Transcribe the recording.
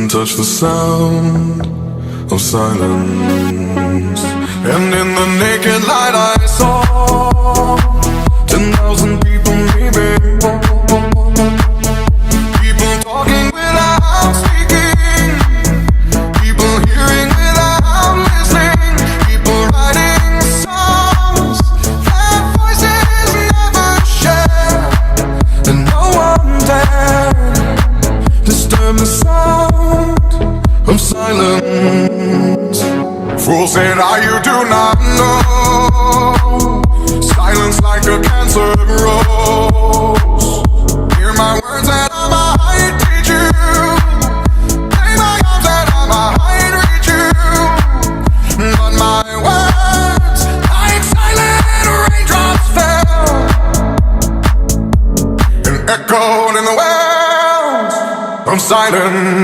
couldn't touch the sound of silence. And in the naked light I saw 10,000 people maybe. People talking without speaking, people hearing without listening, people writing songs that voices never share, and no one dared disturb the sound of silence. Fool said, you do not know. Silence like a cancer grows. Hear my words and I might teach you. Play my arms and I might reach you. But my words, like silent raindrops, fell and echoed in the wells of silence.